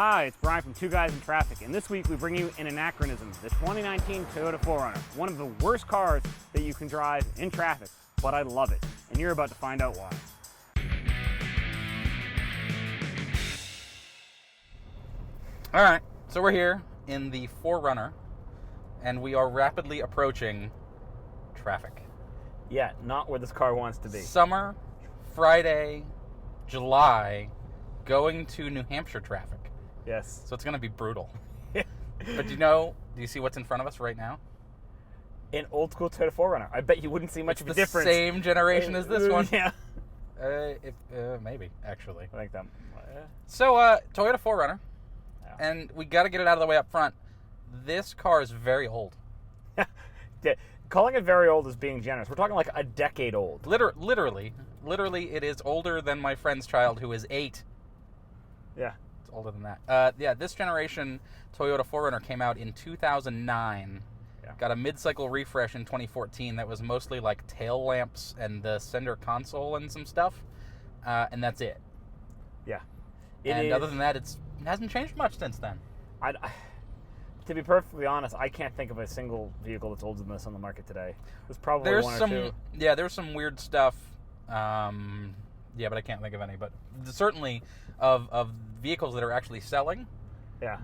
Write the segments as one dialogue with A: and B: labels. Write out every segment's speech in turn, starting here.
A: Hi, it's Brian from Two Guys in Traffic, and this week we bring you an anachronism, the 2019 Toyota 4Runner, one of the worst cars that you can drive in traffic, but I love it, and you're about to find out why.
B: All right, so we're here in the 4Runner, and we are rapidly approaching traffic.
A: Yeah, not where this car wants to be.
B: Summer, Friday, July, going to New Hampshire traffic.
A: Yes.
B: So it's going to be brutal. But do you see what's in front of us right now?
A: An old school Toyota 4Runner. I bet you wouldn't see much of a difference.
B: The same generation as this one.
A: Yeah.
B: Maybe, actually.
A: I think that.
B: So, Toyota 4Runner, and we got to get it out of the way up front. This car is very old.
A: Calling it very old is being generous. We're talking like a decade old.
B: Literally, it is older than my friend's child, who is 8.
A: Yeah.
B: It's older than that. This generation Toyota 4Runner came out in 2009. Yeah. Got a mid-cycle refresh in 2014 that was mostly like tail lamps and the center console and some stuff. And that's it.
A: Yeah.
B: Other than that, it hasn't changed much since then.
A: To be perfectly honest, I can't think of a single vehicle that's older than this on the market today. There's probably one or two.
B: Yeah, there's some weird stuff. But I can't think of any. But certainly of vehicles that are actually selling,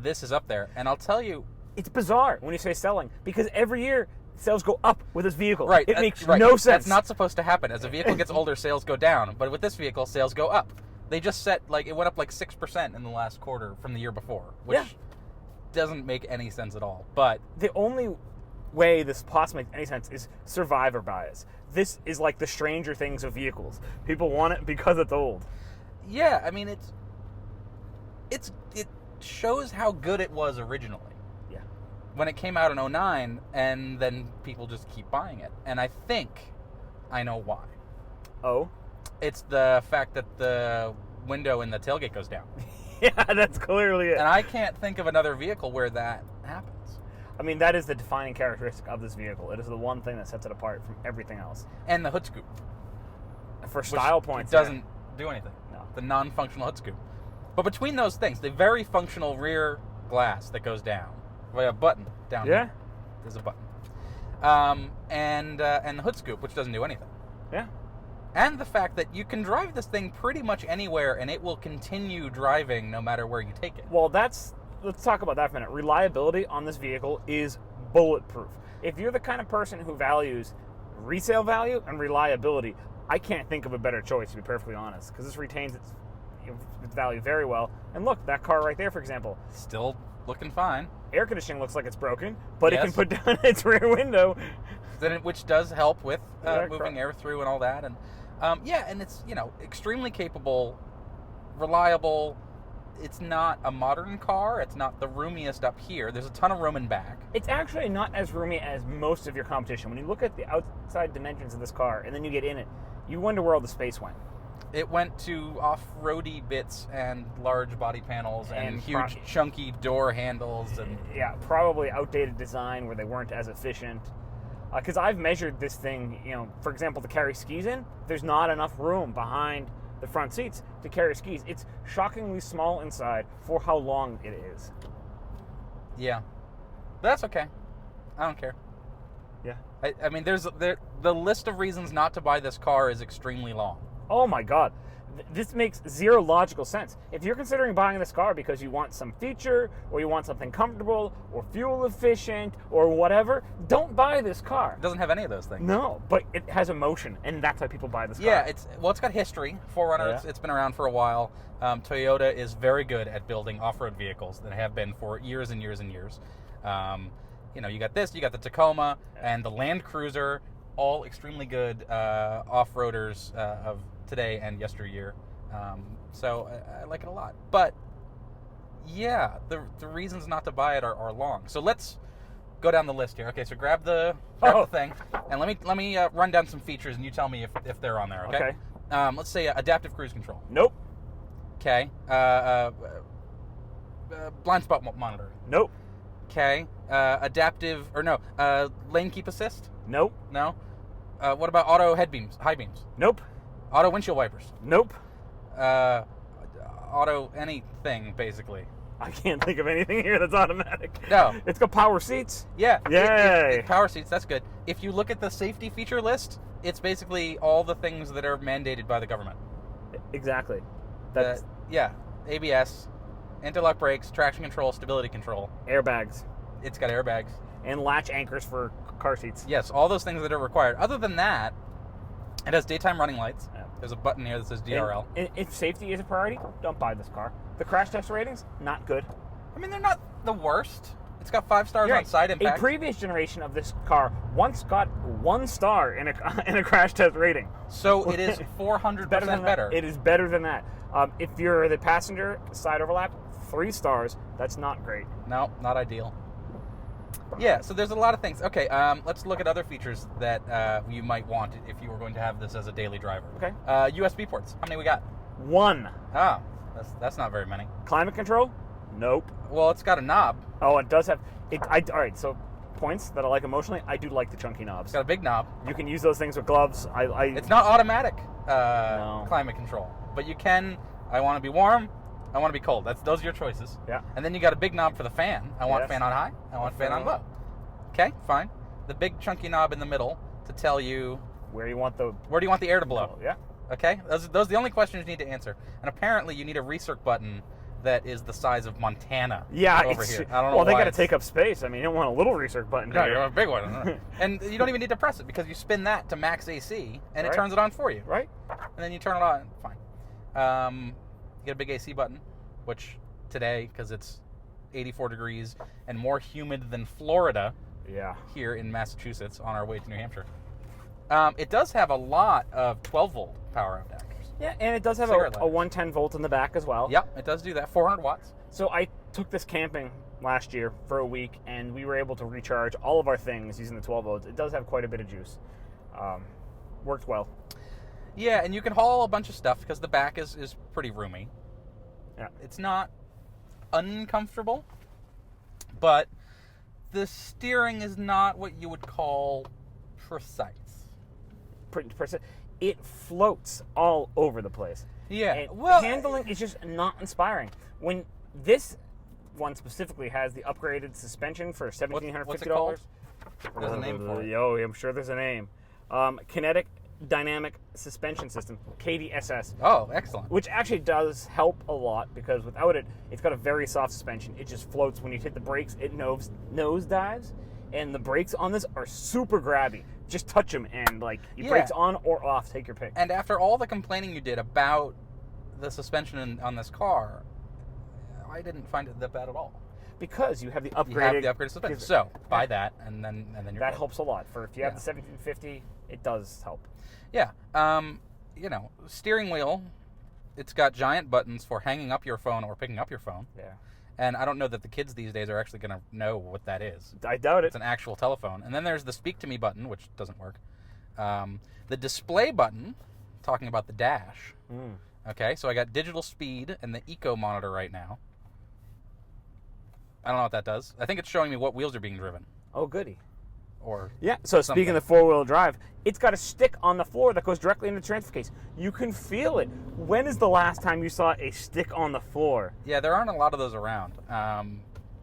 B: this is up there. And I'll tell you,
A: it's bizarre when you say selling, because every year sales go up with this vehicle.
B: Right.
A: It makes no sense.
B: That's not supposed to happen. As a vehicle gets older, sales go down. But with this vehicle, sales go up. They just set, it went up 6% in the last quarter from the year before, which doesn't make any sense at all. But
A: the only way this possibly makes any sense is survivor bias. This is like the Stranger Things of vehicles. People want it because it's old.
B: Yeah, I mean, it shows how good it was originally. Yeah. When it came out in 2009, and then people just keep buying it. And I think I know why. Oh? It's the fact that the window in the tailgate goes down.
A: Yeah, that's clearly it.
B: And I can't think of another vehicle where that happens.
A: I mean, that is the defining characteristic of this vehicle. It is the one thing that sets it apart from everything else.
B: And the hood scoop.
A: For style points,
B: it doesn't do anything. No. The non-functional hood scoop. But between those things, the very functional rear glass that goes down, a button down here. There's a button. And the hood scoop, which doesn't do anything. Yeah. And the fact that you can drive this thing pretty much anywhere, and it will continue driving no matter where you take it.
A: Well, let's talk about that for a minute. Reliability on this vehicle is bulletproof. If you're the kind of person who values resale value and reliability, I can't think of a better choice, to be perfectly honest, because this retains its value very well. And look, that car right there, for example.
B: Still looking fine.
A: Air conditioning looks like it's broken, but it can put down its rear window.
B: Which does help with moving air through and all that. And and it's, extremely capable, reliable. It's not a modern car. It's not the roomiest up here. There's a ton of room in back. It's
A: actually not as roomy as most of your competition. When you look at the outside dimensions of this car and then you get in it, you wonder where all the space went.
B: It went to off-roady bits and large body panels and huge chunky door handles. And
A: probably outdated design where they weren't as efficient. Because I've measured this thing, for example, to carry skis in, there's not enough room behind the front seats to carry skis. It's shockingly small inside for how long it is.
B: Yeah. But that's okay. I don't care. Yeah. I mean, the list of reasons not to buy this car is extremely long.
A: Oh my God. This makes zero logical sense. If you're considering buying this car because you want some feature, or you want something comfortable, or fuel efficient, or whatever, don't buy this car.
B: It doesn't have any of those things.
A: No, but it has emotion, and that's why people buy this car.
B: Yeah, it's got history. 4Runner, it's been around for a while. Toyota is very good at building off-road vehicles that have been for years and years and years. You got this, you got the Tacoma, and the Land Cruiser, all extremely good off-roaders of today and yesteryear. So I like it a lot. But the reasons not to buy it are long. So let's go down the list here. Okay, so grab the thing, and let me run down some features, and you tell me if they're on there. Okay. Let's say adaptive cruise control.
A: Nope.
B: Okay. Blind spot monitor.
A: Nope.
B: Okay. Lane keep assist.
A: Nope.
B: No. What about auto high beams?
A: Nope.
B: Auto windshield wipers?
A: Nope.
B: Auto anything, basically.
A: I can't think of anything here that's automatic.
B: No.
A: It's got power seats.
B: Yeah.
A: Yay.
B: Power seats, that's good. If you look at the safety feature list, it's basically all the things that are mandated by the government.
A: Exactly. That's
B: ABS, anti-lock brakes, traction control, stability control.
A: airbags.
B: It's got airbags.
A: And latch anchors for car seats.
B: Yes, all those things that are required. Other than that, it has daytime running lights.
A: Yeah.
B: There's a button here that says DRL.
A: And if safety is a priority, don't buy this car. The crash test ratings, not good.
B: I mean, they're not the worst. It's got 5 stars
A: You're
B: on
A: right.
B: side impact.
A: A previous generation of this car once got 1 star in a crash test rating.
B: So it is 400% better.
A: It is better than that. If you're the passenger side overlap, 3 stars. That's not great.
B: No, not ideal. Yeah, so there's a lot of things. Okay, let's look at other features that you might want if you were going to have this as a daily driver.
A: Okay.
B: USB ports. How many we got?
A: 1.
B: Oh, that's not very many.
A: Climate control? Nope.
B: Well, it's got a knob.
A: Oh, it does have. All right, so points that I like emotionally, I do like the chunky knobs.
B: It's got a big knob.
A: You can use those things with gloves.
B: It's not automatic
A: No.
B: climate control, but you can. I want to be warm. I want to be cold. Those are your choices.
A: Yeah.
B: And then you got a big knob for the fan. I want
A: Yes.
B: fan on high. I want fan on low. Okay, fine. The big chunky knob in the middle to tell you
A: where do you want the
B: air to blow.
A: Yeah.
B: Okay, those are the only questions you need to answer. And apparently, you need a recirc button that is the size of Montana.
A: Yeah,
B: over here. I don't know.
A: Well, they
B: why
A: got to
B: it's-
A: take up space. I mean, you don't want a little recirc button.
B: No,
A: here.
B: you want a big one. And you don't even need to press it because you spin that to max AC and it
A: Right.
B: turns it on for you.
A: Right.
B: And then you turn it on. Fine. You get a big AC button, which today, because it's 84 degrees and more humid than Florida
A: Yeah.
B: here in Massachusetts on our way to New Hampshire, it does have a lot of 12-volt power adapters.
A: Yeah, and it does have
B: Cigarette
A: a
B: lighters.
A: 110 volt in the back as well.
B: Yep, it does do that. 400 watts.
A: So I took this camping last year for a week, and we were able to recharge all of our things using the 12 volts. It does have quite a bit of juice. Worked well.
B: Yeah, and you can haul a bunch of stuff because the back is pretty roomy.
A: Yeah.
B: It's not uncomfortable, but the steering is not what you would call precise.
A: It floats all over the place.
B: Yeah.
A: And
B: Well,
A: handling is just not inspiring. When this one specifically has the upgraded suspension for $1,750.
B: what's it called? There's a name for it.
A: Yo, I'm sure there's a name. Kinetic Dynamic Suspension System, KDSS.
B: Oh, excellent.
A: Which actually does help a lot because without it, it's got a very soft suspension. It just floats. When you hit the brakes, it nose dives. And the brakes on this are super grabby. Just touch them and
B: Yeah.
A: brakes on or off. Take your pick.
B: And after all the complaining you did about the suspension on this car, I didn't find it that bad at all.
A: Because you have the
B: You
A: upgraded,
B: have the upgraded suspension. So buy that, and then you're
A: that
B: good.
A: helps a lot. For if you have
B: Yeah.
A: the 1750, it does help.
B: Yeah. Steering wheel, it's got giant buttons for hanging up your phone or picking up your phone.
A: Yeah,
B: And I don't know that the kids these days are actually going to know what that is.
A: I doubt it.
B: It's an actual telephone. And then there's the speak to me button, which doesn't work. The display button, talking about the dash. Okay, so I got digital speed and the eco monitor right now. I don't know what that does. I think it's showing me what wheels are being driven.
A: Oh, goody.
B: Or
A: Yeah, so
B: something.
A: speaking of four-wheel drive, it's got a stick on the floor that goes directly into the transfer case. You can feel it. When is the last time you saw a stick on the floor?
B: Yeah, there aren't a lot of those around.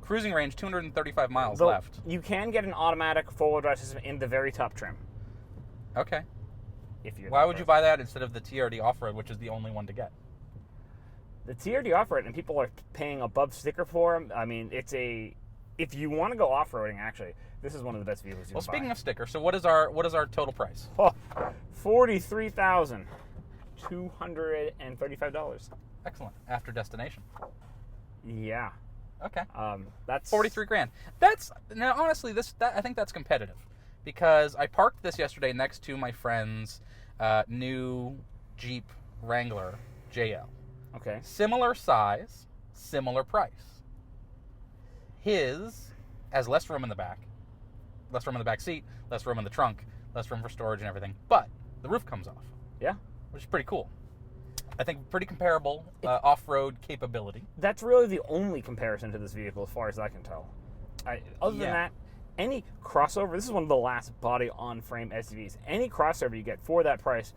B: Cruising range, 235 miles
A: Though
B: left.
A: You can get an automatic four-wheel drive system in the very top trim.
B: Okay.
A: If you're
B: Why
A: that
B: would you
A: person.
B: buy that instead of the TRD off-road, which is the only one to get?
A: The TRD off-road, and people are paying above sticker for them. I mean, it's a... If you want to go off-roading, actually, this is one of the best vehicles you
B: Well,
A: can
B: speaking
A: buy.
B: of sticker, so what is our total price?
A: Oh, $43,235.
B: Excellent. After destination.
A: Yeah.
B: Okay.
A: That's
B: 43 grand. That's now honestly I think that's competitive because I parked this yesterday next to my friend's new Jeep Wrangler JL.
A: Okay.
B: Similar size, similar price. His has less room in the back seat, less room in the trunk, less room for storage and everything, but the roof comes off.
A: Yeah.
B: Which is pretty cool. I think pretty comparable off-road capability.
A: That's really the only comparison to this vehicle as far as I can tell. Other than that, any crossover, this is one of the last body-on-frame SUVs. Any crossover you get for that price,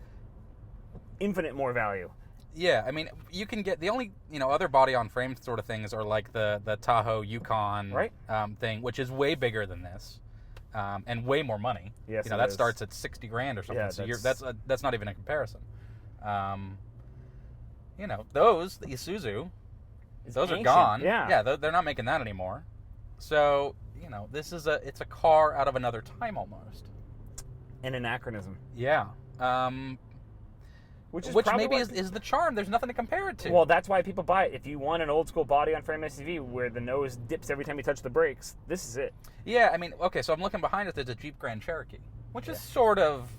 A: infinite more value.
B: Yeah, I mean, you can get the only other body on frame sort of things are like the Tahoe Yukon
A: Right.
B: Thing, which is way bigger than this, and way more money.
A: Yes, it
B: that
A: is.
B: starts at $60,000 or something.
A: Yeah,
B: so that's not even a comparison. Those the Isuzu, those
A: ancient.
B: are gone.
A: Yeah.
B: They're not making that anymore. So this is it's a car out of another time almost.
A: An anachronism.
B: Yeah.
A: Which
B: maybe is the charm. There's nothing to compare it to.
A: Well, that's why people buy it. If you want an old school body on frame SUV where the nose dips every time you touch the brakes, this is it.
B: Yeah, I mean, okay, so I'm looking behind us. There's a Jeep Grand Cherokee, which is sort of,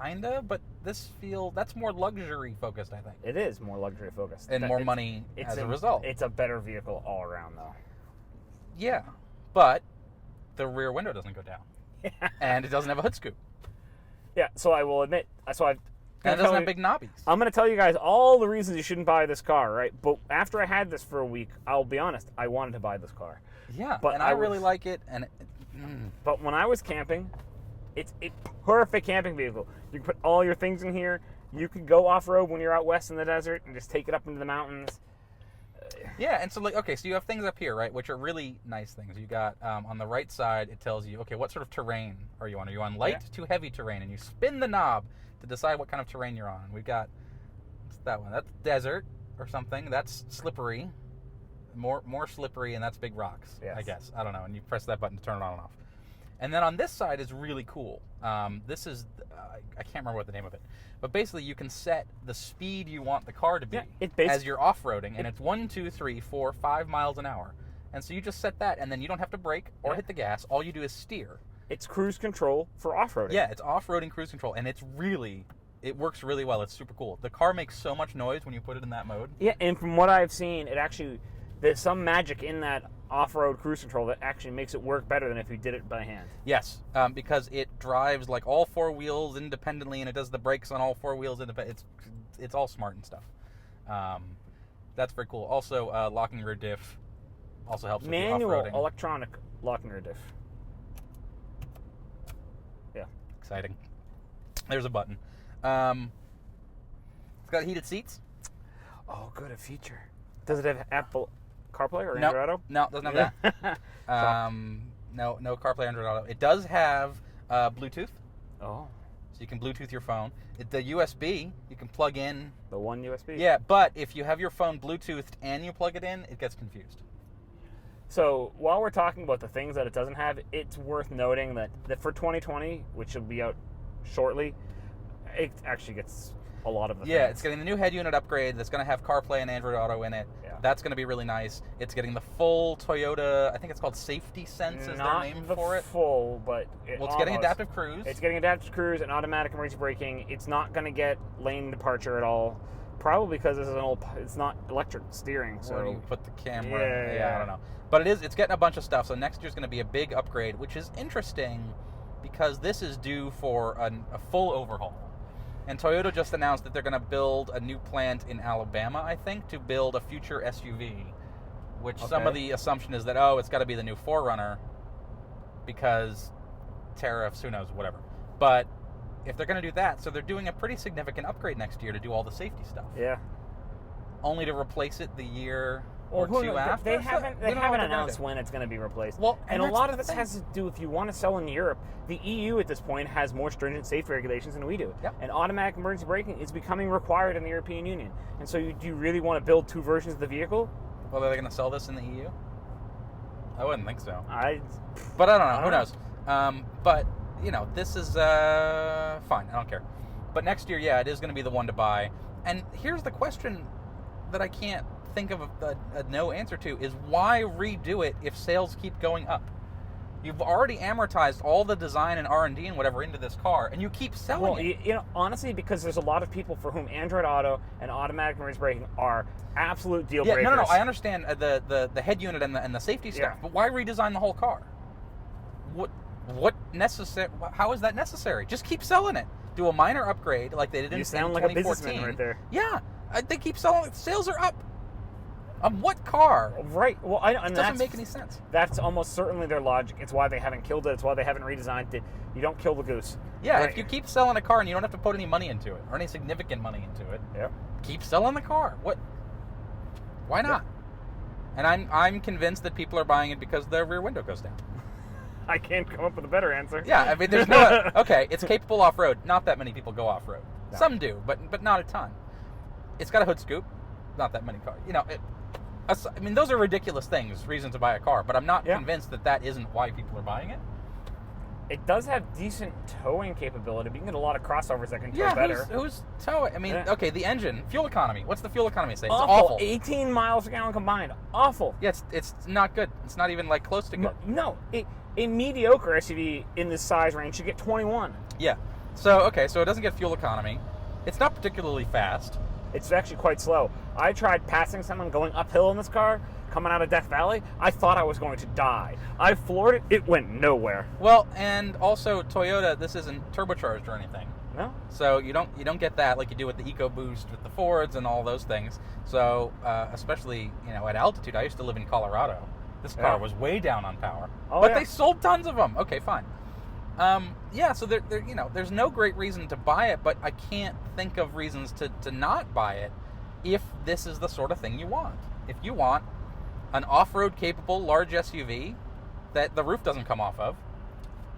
B: kinda, but that's more luxury focused, I think.
A: It is more luxury focused.
B: And more money as a result.
A: It's a better vehicle all around, though.
B: Yeah, but the rear window doesn't go down. And it doesn't have a hood scoop.
A: Yeah, so I will admit,
B: And it doesn't have big knobbies.
A: I'm going to tell you guys all the reasons you shouldn't buy this car, right? But after I had this for a week, I'll be honest, I wanted to buy this car.
B: Yeah,
A: but
B: and I really like it.
A: But when I was camping, it's a perfect camping vehicle. You can put all your things in here. You can go off-road when you're out west in the desert and just take it up into the mountains.
B: Yeah, and so so you have things up here, right, which are really nice things. You got on the right side, it tells you, okay, what sort of terrain are you on? Are you on light to heavy terrain? And you spin the knob to decide what kind of terrain you're on. We've got what's that one? That's desert or something. That's slippery, more slippery, and that's big rocks.
A: Yes.
B: I guess I don't know. And you press that button to turn it on and off. And then on this side is really cool. This is I can't remember what the name of it, but basically you can set the speed you want the car to be as you're off-roading, and it's 1, 2, 3, 4, 5 miles an hour. And so you just set that, and then you don't have to brake or hit the gas. All you do is steer.
A: It's cruise control for off-roading.
B: Yeah, it's off-roading cruise control, and it works really well. It's super cool. The car makes so much noise when you put it in that mode.
A: Yeah, and from what I've seen, there's some magic in that off-road cruise control that actually makes it work better than if you did it by hand.
B: Yes, because it drives like all four wheels independently, and it does the brakes on all four wheels independently. It's all smart and stuff. That's very cool. Also, locking rear diff also helps with the off-roading.
A: Manual electronic locking rear diff. Yeah.
B: Exciting. There's a button. It's got heated seats.
A: Oh, good, a feature. Does it have Apple CarPlay or Android Auto?
B: No, it doesn't have that. No CarPlay, Android Auto. It does have Bluetooth.
A: Oh.
B: So you can Bluetooth your phone. The USB, you can plug in.
A: The one USB?
B: Yeah, but if you have your phone Bluetoothed and you plug it in, it gets confused.
A: So while we're talking about the things that it doesn't have, it's worth noting that for 2020, which will be out shortly, it actually gets a lot of the things.
B: Yeah, it's getting the new head unit upgrade that's going to have CarPlay and Android Auto in it.
A: Yeah.
B: That's going to be really nice. It's getting the full Toyota, I think it's called Safety Sense is their name for it.
A: Full, but
B: it's getting adaptive cruise.
A: It's getting adaptive cruise and automatic emergency braking. It's not going to get lane departure at all. Probably because this is it's not electric steering. So
B: where do you put the camera? Yeah, I don't know. But it's getting a bunch of stuff. So next year's going to be a big upgrade, which is interesting because this is due for a full overhaul. And Toyota just announced that they're going to build a new plant in Alabama, I think, to build a future SUV, which some of the assumption is that, it's got to be the new 4Runner because tariffs, who knows, whatever. But if they're going to do that, so they're doing a pretty significant upgrade next year to do all the safety stuff.
A: Yeah.
B: Only to replace it the year or two after.
A: They haven't announced when it's going to be replaced.
B: Well,
A: and a lot of this has to do, if you want to sell in Europe, the EU at this point has more stringent safety regulations than we do.
B: Yep.
A: And automatic emergency braking is becoming required in the European Union. And so do you really want to build two versions of the vehicle?
B: Well, are they going to sell this in the EU? I wouldn't think so.
A: But
B: I don't know. Who knows? But, this is fine. I don't care. But next year, it is going to be the one to buy. And here's the question that I can't think of a no answer to is why redo it if sales keep going up? You've already amortized all the design and R&D and whatever into this car, and you keep selling it.
A: Honestly, because there's a lot of people for whom Android Auto and automatic emergency braking are absolute deal breakers.
B: No. I understand the head unit and the safety stuff, but why redesign the whole car? What necessary? How is that necessary? Just keep selling it. Do a minor upgrade like they did in 2014.
A: You sound like a businessman right there.
B: Yeah, they keep selling it. Sales are up. What car?
A: Right. Well, and
B: It doesn't make any sense.
A: That's almost certainly their logic. It's why they haven't killed it. It's why they haven't redesigned it. You don't kill the goose.
B: Yeah,
A: Right.
B: if you keep selling a car and you don't have to put any money into it, or any significant money into it,
A: Yep.
B: keep selling the car. What? Why not? And I'm convinced that people are buying it because their rear window goes down.
A: I can't come up with a better answer.
B: Yeah, I mean, there's no... Okay, it's capable off-road. Not that many people go off-road.
A: No.
B: Some do, but not a ton. It's got a hood scoop. Not that many cars. I mean, those are ridiculous things, reasons to buy a car, but I'm not convinced that isn't why people are buying it.
A: It does have decent towing capability, but you can get a lot of crossovers that can tow better.
B: Who's towing? I mean, okay, the engine, fuel economy. What's the fuel economy say? It's
A: awful.
B: awful.
A: 18 miles per gallon combined. Awful.
B: Yeah, it's not good. It's not even like close to good.
A: No, a mediocre SUV in this size range should get 21.
B: Yeah. So it doesn't get fuel economy. It's not particularly fast.
A: It's actually quite slow. I tried passing someone going uphill in this car, coming out of Death Valley. I thought I was going to die. I floored it. It went nowhere.
B: Well, and also Toyota, this isn't turbocharged or anything.
A: No.
B: So you don't get that like you do with the EcoBoost with the Fords and all those things. So especially at altitude, I used to live in Colorado. This car was way down on power, but they sold tons of them. Okay, fine. So there's no great reason to buy it, but I can't think of reasons to not buy it if this is the sort of thing you want. If you want an off-road capable large SUV that the roof doesn't come off of,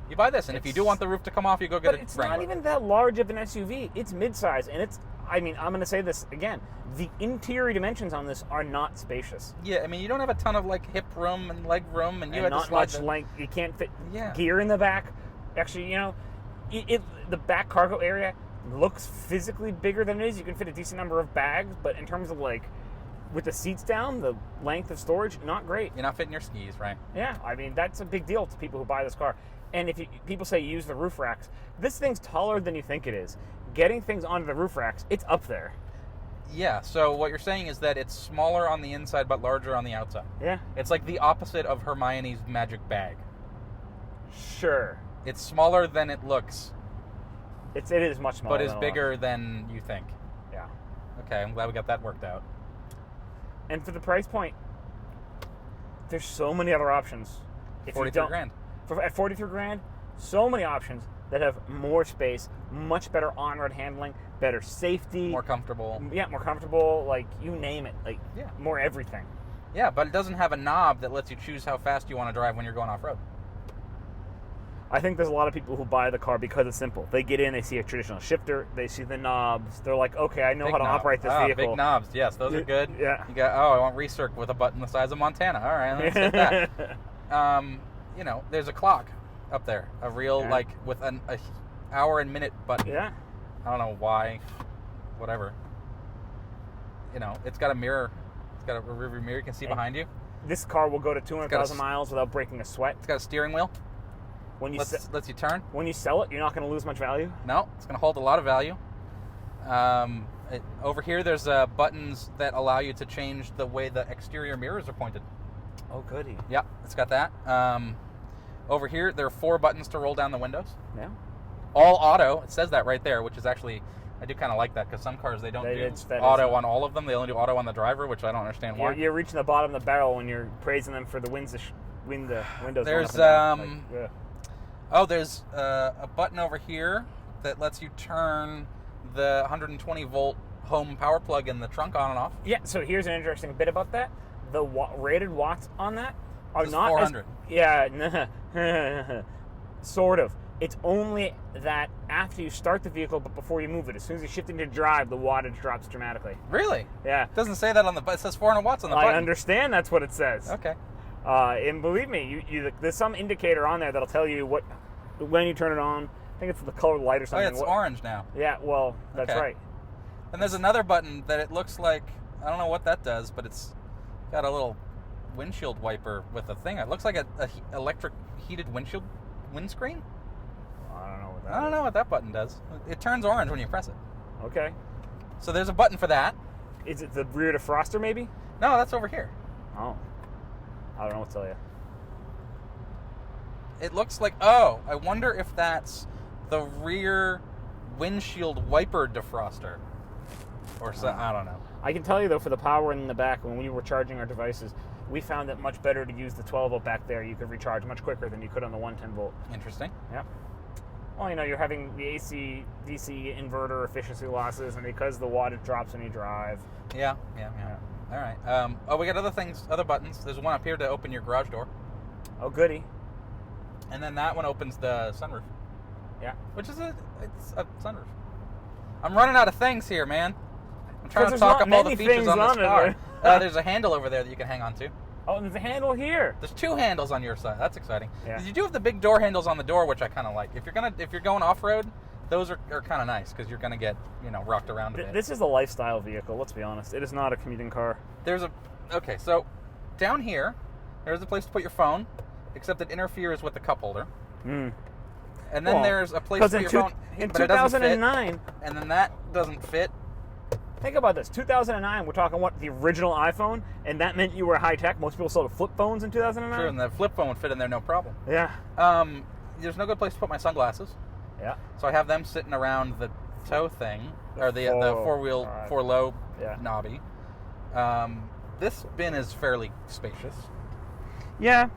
B: you buy this. And if you do want the roof to come off, you go get a
A: It's
B: Wrangler.
A: not even that large of an SUV. It's midsize, and I'm going to say this again. The interior dimensions on this are not spacious.
B: Yeah, I mean, you don't have a ton of like hip room and leg room, and you had
A: not
B: to slide
A: much length. You can't fit
B: Yeah.
A: gear in the back. Actually, the back cargo area looks physically bigger than it is. You can fit a decent number of bags, but in terms of with the seats down, the length of storage, not great.
B: You're not fitting your skis, right?
A: Yeah, I mean, that's a big deal to people who buy this car. And if people say use the roof racks, this thing's taller than you think it is. Getting things onto the roof racks, it's up there.
B: Yeah, so what you're saying is that it's smaller on the inside but larger on the outside.
A: Yeah.
B: It's like the opposite of Hermione's magic bag.
A: Sure.
B: It's smaller than it looks,
A: It is much smaller.
B: but is
A: than it
B: bigger
A: looks.
B: than you think.
A: Yeah.
B: Okay, I'm glad we got that worked out.
A: And for the price point, there's so many other options. If you don't-
B: $43,000.
A: At 43 grand, so many options that have more space, much better on-road handling, better safety,
B: More comfortable.
A: Yeah, more comfortable. You name it.
B: Yeah.
A: More everything.
B: Yeah, but it doesn't have a knob that lets you choose how fast you want to drive when you're going off-road.
A: I think there's a lot of people who buy the car because it's simple. They get in, they see a traditional shifter, they see the knobs. They're like, okay, I know how to operate this vehicle.
B: Big knobs, yes, those are good.
A: Yeah.
B: You got, I want recirc with a button the size of Montana. All right, let's hit that. There's a clock up there, a real, with an hour and minute button.
A: Yeah.
B: I don't know why, whatever. It's got a mirror. It's got a rear view mirror you can see behind you.
A: This car will go to 200,000 miles without breaking a sweat.
B: It's got a steering wheel. Lets you turn.
A: When you sell it, you're not going to lose much value.
B: No, it's going to hold a lot of value. Over here, there's buttons that allow you to change the way the exterior mirrors are pointed.
A: Oh, goody.
B: Yeah, it's got that. Over here, there are 4 buttons to roll down the windows.
A: Yeah.
B: All auto. It says that right there, which is actually, I do kind of like that because some cars, they don't do auto on all of them. They only do auto on the driver, which I don't understand why.
A: You're reaching the bottom of the barrel when you're praising them for the windows.
B: There's there's a button over here that lets you turn the 120 volt home power plug in the trunk on and off.
A: Yeah, so here's an interesting bit about that. The rated watts on that are not
B: 400.
A: Sort of. It's only that after you start the vehicle, but before you move it. As soon as you shift into drive, the wattage drops dramatically.
B: Really?
A: Yeah.
B: It doesn't say that on the button. It says 400 watts on the button.
A: I understand that's what it says.
B: Okay.
A: And believe me, there's some indicator on there that'll tell you when you turn it on. I think it's the colored light or something.
B: Oh, yeah, it's orange now.
A: Yeah, well, that's
B: Okay.
A: right.
B: And there's another button that it looks like, I don't know what that does, but it's got a little windshield wiper with a thing. It looks like a electric heated windscreen.
A: I don't know what that
B: I don't know what that button does. It turns orange when you press it.
A: Okay.
B: So there's a button for that.
A: Is it the rear defroster, maybe?
B: No, that's over here.
A: Oh. I don't know what to tell you.
B: It looks like, I wonder if that's the rear windshield wiper defroster. Or so, I don't know.
A: I can tell you, though, for the power in the back, when we were charging our devices, we found it much better to use the 12-volt back there. You could recharge much quicker than you could on the 110-volt.
B: Interesting.
A: Yeah. Well, you know, you're having the AC, DC inverter efficiency losses, and because the wattage drops when you drive.
B: Yeah. All right. We got other buttons. There's one up here to open your garage door.
A: Oh, goody.
B: And then that one opens the sunroof.
A: Yeah.
B: Which is it's a sunroof. I'm running out of things here, man. I'm trying to
A: there's
B: talk
A: not
B: up all the
A: many
B: features
A: things
B: on this
A: on it,
B: car.
A: right?
B: There's a handle over there that you can hang on to.
A: Oh, and there's a handle here.
B: There's 2 handles on your side. That's exciting.
A: Yeah.
B: You do have the big door handles on the door, which I kind of like. If you're going off road, those are kind of nice because you're gonna get rocked around a bit.
A: This is a lifestyle vehicle. Let's be honest. It is not a commuting car.
B: Okay, so down here, there's a place to put your phone, except it interferes with the cup holder. And then there's a place to put your phone,
A: in
B: but it doesn't fit.
A: 2009,
B: And then that doesn't fit.
A: think about this. 2009, we're talking the original iPhone, and that meant you were high tech. Most people still had flip phones in 2009.
B: True, and the flip phone would fit in there no problem.
A: Yeah.
B: There's no good place to put my sunglasses.
A: Yeah.
B: So I have them sitting around the toe thing, or the four-low knobby. This bin is fairly spacious.
A: Yeah.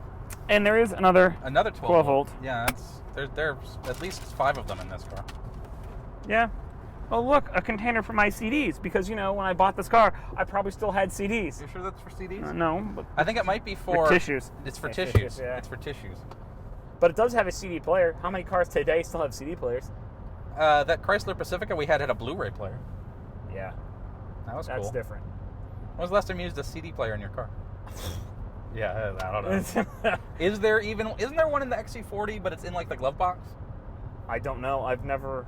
A: And there is another
B: 12
A: volt.
B: Yeah, there's at least 5 of them in this car.
A: Yeah. Oh, look, a container for my CDs. Because, when I bought this car, I probably still had CDs.
B: You sure that's for CDs?
A: No. But
B: I think it might be for
A: tissues.
B: It's for
A: tissues.
B: tissues.
A: Yeah.
B: It's for tissues.
A: But it does have a CD player. How many cars today still have CD players?
B: That Chrysler Pacifica we had a Blu-ray player.
A: Yeah.
B: That was cool.
A: That's different.
B: When was the last time you used a CD player in your car? Yeah, I don't know. Isn't there one in the XC40, but it's in like the glove box?
A: I don't know. I've never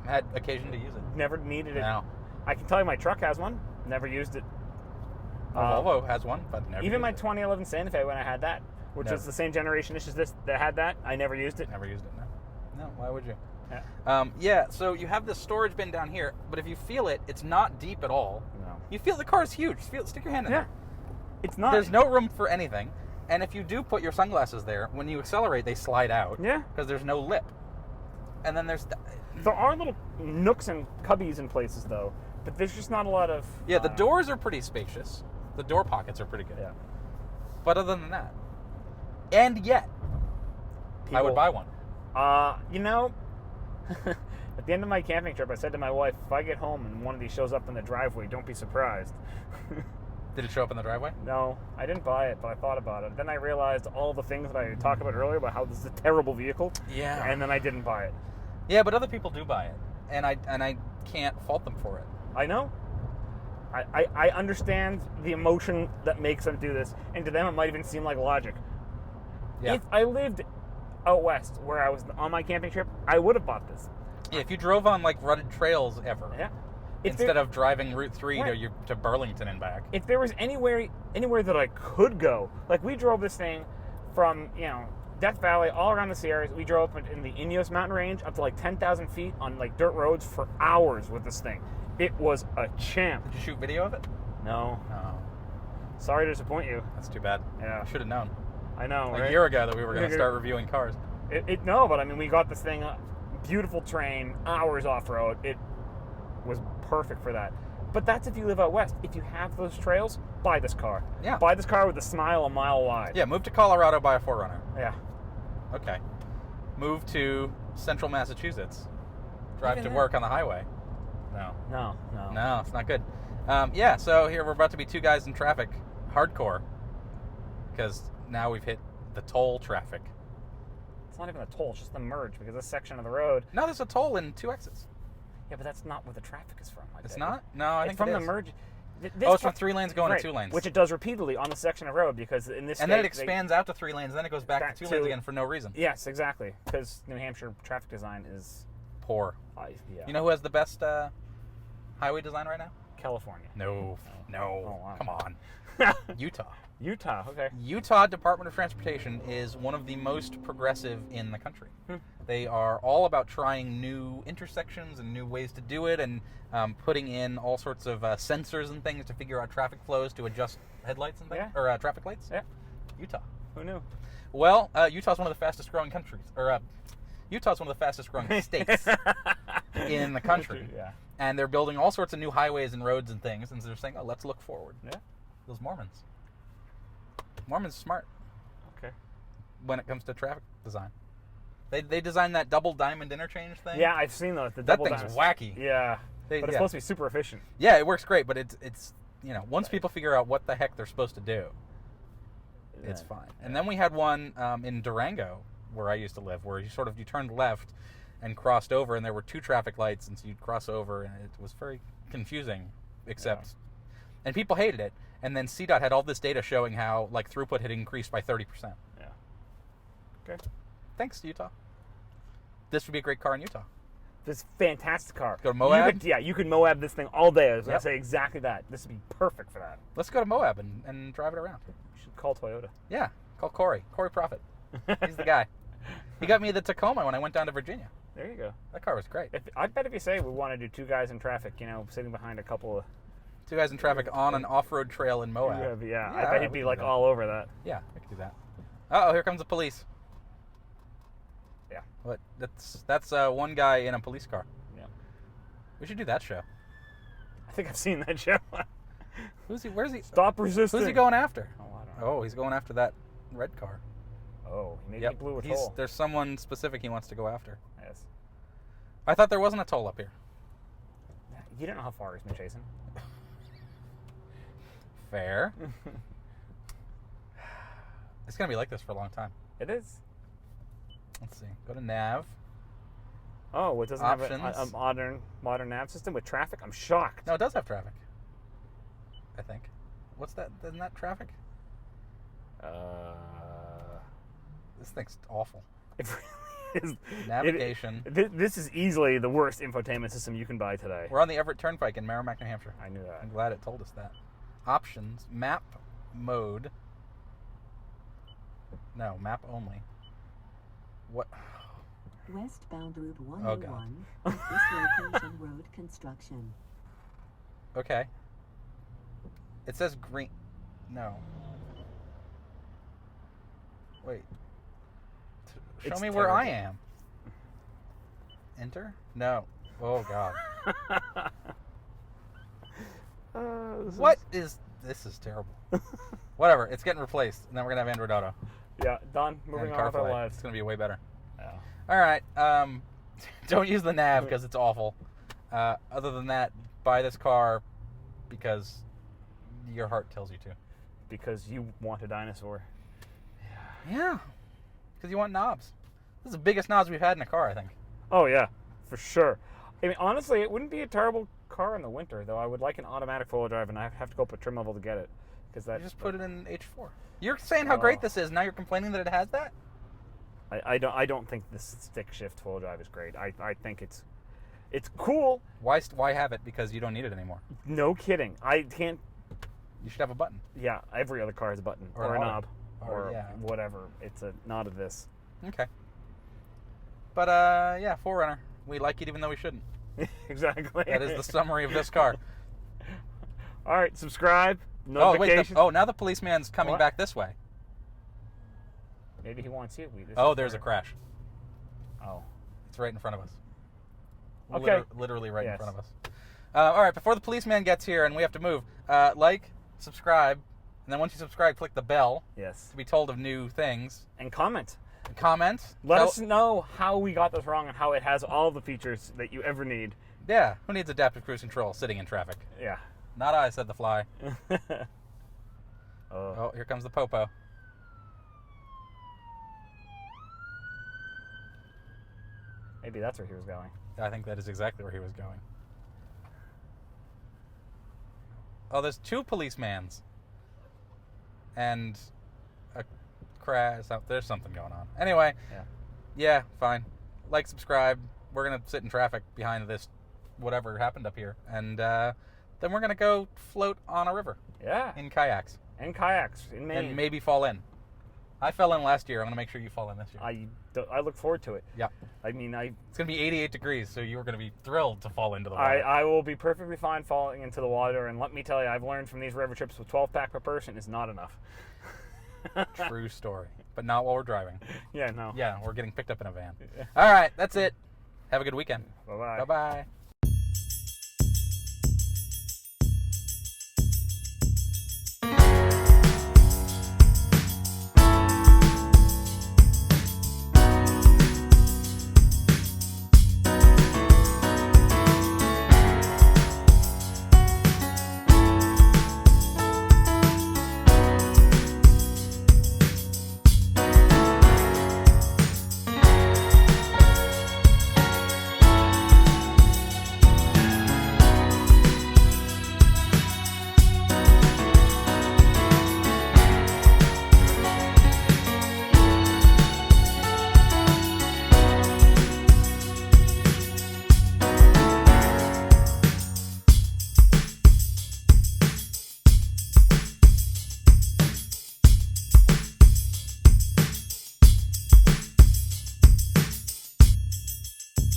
B: had occasion to use it.
A: Never needed it.
B: No.
A: I can tell you my truck has one. Never used it.
B: Volvo has one, but never.
A: Even
B: used
A: my
B: it.
A: 2011 Santa Fe when I had that, which was the same generation as this that had that, I never used it.
B: Never used it. No. Why would you?
A: Yeah.
B: So you have this storage bin down here, but if you feel it, it's not deep at all.
A: No.
B: You feel the car is huge. Stick your hand in there.
A: It's not.
B: There's no room for anything. And if you do put your sunglasses there, when you accelerate, they slide out.
A: Yeah.
B: Because there's no lip. And then
A: there are little nooks and cubbies in places, though. But there's just not a lot of...
B: Yeah, the doors are pretty spacious. The door pockets are pretty good.
A: Yeah.
B: But other than that... And yet... I would buy one.
A: At the end of my camping trip, I said to my wife, if I get home and one of these shows up in the driveway, don't be surprised.
B: Did it show up in the driveway?
A: No, I didn't buy it, but I thought about it. Then I realized all the things that I talked about earlier about how this is a terrible vehicle.
B: Yeah.
A: And then I didn't buy it.
B: Yeah, but other people do buy it. And I can't fault them for it.
A: I know. I understand the emotion that makes them do this. And to them, it might even seem like logic.
B: Yeah.
A: If I lived out west, where I was on my camping trip, I would have bought this.
B: Yeah, if you drove on, rutted trails ever.
A: Yeah.
B: Instead of driving Route 3 to Burlington and back.
A: If there was anywhere that I could go, we drove this thing from, Death Valley, all around the Sierras. We drove up in the Ineos mountain range up to 10,000 feet on dirt roads for hours with this thing. It was a champ.
B: Did you shoot video of it?
A: No.
B: Oh.
A: Sorry to disappoint you.
B: That's too bad.
A: Yeah.
B: I should have known.
A: I know,
B: A year ago that we were going to start reviewing cars.
A: No, but we got this thing, beautiful terrain, hours off-road. It was perfect for that. But that's if you live out west. If you have those trails, buy this car.
B: Yeah.
A: Buy this car with a smile a mile wide.
B: Yeah, move to Colorado, buy a 4Runner.
A: Yeah.
B: Okay. Move to central Massachusetts. Drive
A: Even
B: to
A: that.
B: work on the highway.
A: No.
B: No, it's not good. So here we're about to be 2 guys in traffic. Hardcore. Because now we've hit the toll traffic.
A: It's not even a toll, it's just the merge, because this section of the road...
B: No, there's a toll in 2 exits.
A: Yeah, but that's not where the traffic is from.
B: It's not? No, I think
A: it's from
B: it
A: the
B: is.
A: merge.
B: It's from 3 lanes going to 2 lanes.
A: Which it does repeatedly on the section of road, because in this
B: And then it expands out to 3 lanes, and then it goes back to 2 lanes again for no reason.
A: Yes, exactly. Because New Hampshire traffic design is...
B: Poor.
A: Yeah.
B: You know who has the best highway design right now?
A: California.
B: No.
A: Oh, wow.
B: Come on. Utah.
A: Utah, okay.
B: Utah Department of Transportation is one of the most progressive in the country. They are all about trying new intersections and new ways to do it, and putting in all sorts of sensors and things to figure out traffic flows to adjust headlights and things, or traffic lights.
A: Yeah.
B: Utah.
A: Who knew?
B: Well, Utah's one of the fastest growing countries, Utah's one of the fastest growing states in the country.
A: Yeah.
B: And they're building all sorts of new highways and roads and things, and so they're saying, oh, let's look forward.
A: Yeah.
B: Those Mormons. Mormons are smart.
A: Okay.
B: When it comes to traffic design. They designed that double diamond interchange thing.
A: Yeah, I've seen those.
B: That thing's wacky.
A: Yeah. But it's supposed to be super efficient.
B: Yeah, it works great, but it's once people figure out what the heck they're supposed to do, it's fine. And then we had one in Durango, where I used to live, where you turned left and crossed over, and there were 2 traffic lights, and so you'd cross over, and it was very confusing, and people hated it. And then CDOT had all this data showing how throughput had increased by 30%.
A: Yeah. Okay.
B: Thanks, Utah. This would be a great car in Utah.
A: This fantastic car.
B: Go to Moab?
A: You could Moab this thing all day. I was going to say exactly that. This would be perfect for that.
B: Let's go to Moab and drive it around.
A: You should call Toyota.
B: Yeah, call Corey. Corey Prophet. He's the guy. He got me the Tacoma when I went down to Virginia.
A: There you go.
B: That car was great.
A: I bet if you say we want to do 2 guys in traffic, sitting behind a couple of...
B: 2 guys in traffic on an off-road trail in Moab.
A: Yeah, I bet he'd be all over that.
B: Yeah, I could do that. Uh-oh, here comes the police.
A: Yeah.
B: What? That's one guy in a police car.
A: Yeah.
B: We should do that show.
A: I think I've seen that show.
B: Who's he? Where's he?
A: Stop resisting.
B: Who's he going after?
A: Oh, I don't know.
B: Oh, he's going after that red car.
A: Oh, he blew a toll.
B: There's someone specific he wants to go after.
A: Yes.
B: I thought there wasn't a toll up here.
A: You don't know how far he's been chasing.
B: Fair. It's going to be like this for a long time.
A: It is.
B: Let's see. Go to nav.
A: Oh, it doesn't
B: Options.
A: have a modern nav system with traffic? I'm shocked.
B: No, it does have traffic. I think. What's that? Isn't that traffic? This thing's awful.
A: It really is.
B: Navigation.
A: This is easily the worst infotainment system you can buy today.
B: We're on the Everett Turnpike in Merrimack, New Hampshire.
A: I knew that.
B: I'm glad it told us that. Options. Map mode. No, map only. What?
C: Westbound Route
B: Oh, God.
C: 101. At this location, road construction.
B: Okay. It says green. No. Wait. Show
A: It's
B: me where I
A: terrible.
B: am. Enter? No. Oh, God. This is terrible. Whatever. It's getting replaced. And then we're going to have Android Auto.
A: Yeah, done. Moving
B: and
A: on with our
B: CarPlay.
A: lives.
B: It's going to be way better.
A: Yeah.
B: All right. Don't use the nav because it's awful. Other than that, buy this car because your heart tells you to.
A: Because you want a dinosaur.
B: Yeah. Because you want knobs. This is the biggest knobs we've had in a car, I think.
A: Oh, yeah. For sure. I mean, honestly, it wouldn't be a terrible car in the winter, though. I would like an automatic four-wheel drive, and I have to go up a trim level to get it.
B: You just put it in H4. You're saying how great this is. Now you're complaining that it has that?
A: I don't think this stick shift four-wheel drive is great. I think it's cool.
B: Why have it? Because you don't need it anymore.
A: No kidding. I can't.
B: You should have a button.
A: Yeah, every other car has a button
B: Or
A: or
B: an
A: a
B: auto.
A: knob
B: Or,
A: or
B: yeah.
A: whatever. It's not of this.
B: Okay. But, yeah, 4Runner. We like it even though we shouldn't.
A: Exactly.
B: That is the summary of this car.
A: All right, subscribe.
B: Oh, wait.
A: Notifications.
B: Now the policeman's coming
A: What?
B: back this way.
A: Maybe he wants you.
B: There's a crash.
A: Oh.
B: It's right in front of us.
A: Okay.
B: Literally right in
A: Yes.
B: front of us. All right, before the policeman gets here and we have to move, like, subscribe, and then once you subscribe, click the bell
A: Yes.
B: to be told of new things.
A: And comment.
B: Comment.
A: Let us know how we got this wrong and how it has all the features that you ever need.
B: Yeah, who needs adaptive cruise control sitting in traffic?
A: Yeah.
B: Not I, said the fly.
A: Oh.
B: Oh, here comes the popo.
A: Maybe that's where he was going.
B: I think that is exactly where he was going. Oh, there's 2 policemen. And a crash. There's something going on. Anyway. Yeah, fine. Like, subscribe. We're going to sit in traffic behind this whatever happened up here. And then we're going to go float on a river.
A: Yeah.
B: In kayaks.
A: And kayaks in Maine.
B: And maybe fall in. I fell in last year. I'm going to make sure you fall in this year.
A: I look forward to it.
B: Yeah.
A: I mean,
B: It's going to be 88 degrees, so you're going to be thrilled to fall into the water.
A: I will be perfectly fine falling into the water, and let me tell you, I've learned from these river trips with 12-pack per person is not enough.
B: True story. But not while we're driving.
A: Yeah, no.
B: Yeah, we're getting picked up in a van. All right, that's it. Have a good weekend.
A: Bye-bye.
B: Bye-bye.